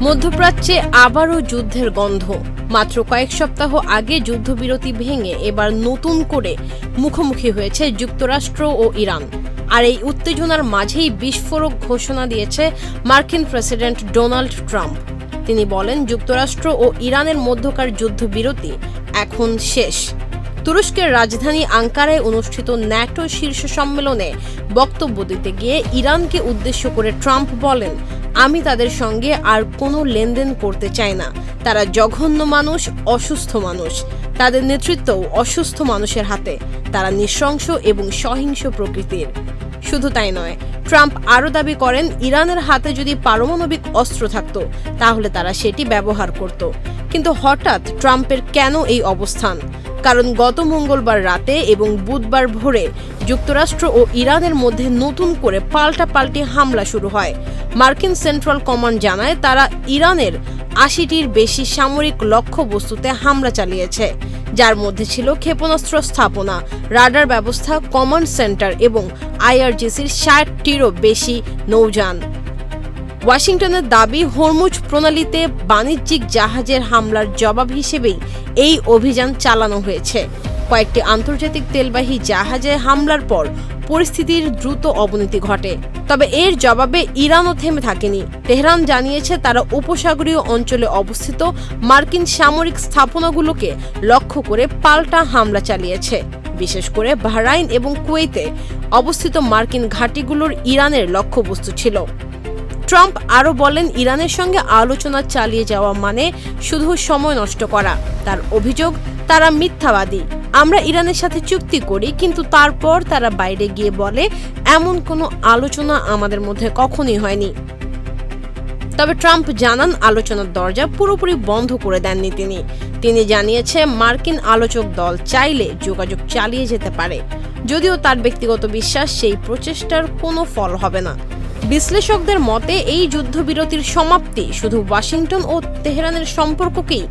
মধ্যপ্রাচ্যে আবারও যুদ্ধের গন্ধ। মাত্র কয়েক সপ্তাহ আগে যুদ্ধবিরতি ভেঙে এবার নতুন করে মুখোমুখি হয়েছে যুক্তরাষ্ট্র ও ইরান। আর এই উত্তেজনার মাঝেই বিস্ফোরক ঘোষণা দিয়েছে মার্কিন প্রেসিডেন্ট ডোনাল্ড ট্রাম্প। তিনি বলেন, যুক্তরাষ্ট্র ও ইরানের মধ্যকার যুদ্ধবিরতি এখন শেষ। তুরস্কের রাজধানী আঙ্কারায় অনুষ্ঠিত ন্যাটো শীর্ষ সম্মেলনে বক্তব্য দিতে গিয়ে ইরানকে উদ্দেশ্য করে ট্রাম্প বলেন, আমি তাদের সঙ্গে আর কোনো লেনদেন করতে চাই না। তারা জঘন্য মানুষ, অসুস্থ মানুষ। তাদের নেতৃত্বও অসুস্থ মানুষের হাতে। তারা নৃশংস এবং সহিংস প্রকৃতির। শুধু তাই নয়, ট্রাম্প আরও দাবি করেন, ইরানের হাতে যদি পারমাণবিক অস্ত্র থাকত তাহলে তারা সেটি ব্যবহার করত। কিন্তু হঠাৎ ট্রাম্পের কেন এই অবস্থান? কারণ গত মঙ্গলবার রাতে এবং বুধবার ভোরে যুক্তরাষ্ট্র ও ইরানের মধ্যে নতুন করে পাল্টাপাল্টি হামলা শুরু হয়। মার্কিন সেন্ট্রাল কমান্ড জানায়, তারা ইরানের ৮০টির বেশি সামরিক লক্ষ্যবস্তুতে হামলা চালিয়েছে, যার মধ্যে ছিল ক্ষেপণাস্ত্র স্থাপনা, রাডার ব্যবস্থা, কমান্ড সেন্টার এবং আইআরজিসির ৬০টিরও বেশি নৌযান। ওয়াশিংটনের দাবি, হরমুজ প্রণালীতে বাণিজ্যিক জাহাজের হামলার জবাব হিসেবেই এই অভিযান চালানো হয়েছে। কয়েকটি আন্তর্জাতিক তেলবাহী জাহাজে হামলার পর পরিস্থিতির দ্রুত অবনতি ঘটে। তবে এর জবাবে ইরানও থেমে থাকেনি। তেহরান জানিয়েছে, তারা উপসাগরীয় অঞ্চলে অবস্থিত মার্কিন সামরিক স্থাপনাগুলোকে লক্ষ্য করে পাল্টা হামলা চালিয়েছে। বিশেষ করে বাহরাইন এবং কুয়েতে অবস্থিত মার্কিন ঘাঁটিগুলোর ইরানের লক্ষ্যবস্তু ছিল। ট্রাম্প আরও বলেন, ইরানের সঙ্গে আলোচনা চালিয়ে যাওয়া মানে শুধু সময় নষ্ট করা। তার অভিযোগ, তারা মিথ্যাবাদী। আমরা ইরানের সাথে চুক্তি করি, কিন্তু তারপর তারা বাইরে গিয়ে বলে এমন কোনো আলোচনা আমাদের মধ্যে কখনোই হয়নি। তবে ট্রাম্প জানান, আলোচনার দরজা পুরোপুরি বন্ধ করে দেননি তিনি জানিয়েছে, মার্কিন আলোচক দল চাইলে যোগাযোগ চালিয়ে যেতে পারে। যদিও তার ব্যক্তিগত বিশ্বাস, সেই প্রচেষ্টার কোনো ফল হবে না। বিশ্লেষকদের মতে, এই যুদ্ধবিরতির সমাপ্তি শুধু ওয়াশিংটন ও তেহরানের সম্পর্ককেই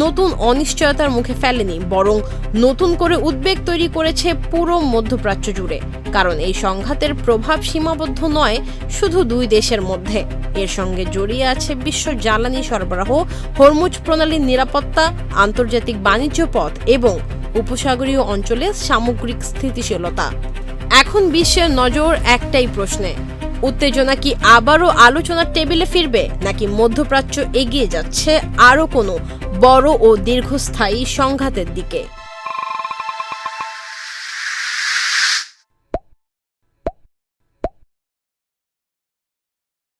নতুন অনিশ্চয়তার মুখে ফেলেনি, বরং নতুন করে উদ্বেগ তৈরি করেছে পুরো মধ্যপ্রাচ্য জুড়ে। কারণ এই সংঘাতের প্রভাব সীমাবদ্ধ নয় শুধু দুই দেশের মধ্যে। এর সঙ্গে জড়িয়ে আছে বিশ্ব জ্বালানি সরবরাহ, হরমুজ প্রণালীর নিরাপত্তা, আন্তর্জাতিক বাণিজ্য পথ এবং উপসাগরীয় অঞ্চলে সামগ্রিক স্থিতিশীলতা। এখন বিশ্বের নজর একটাই প্রশ্নে, উত্তেজনা কি আবারও আলোচনার টেবিলে ফিরবে, নাকি মধ্যপ্রাচ্য এগিয়ে যাচ্ছে আরও কোনো বড় ও দীর্ঘস্থায়ী সংঘাতের দিকে?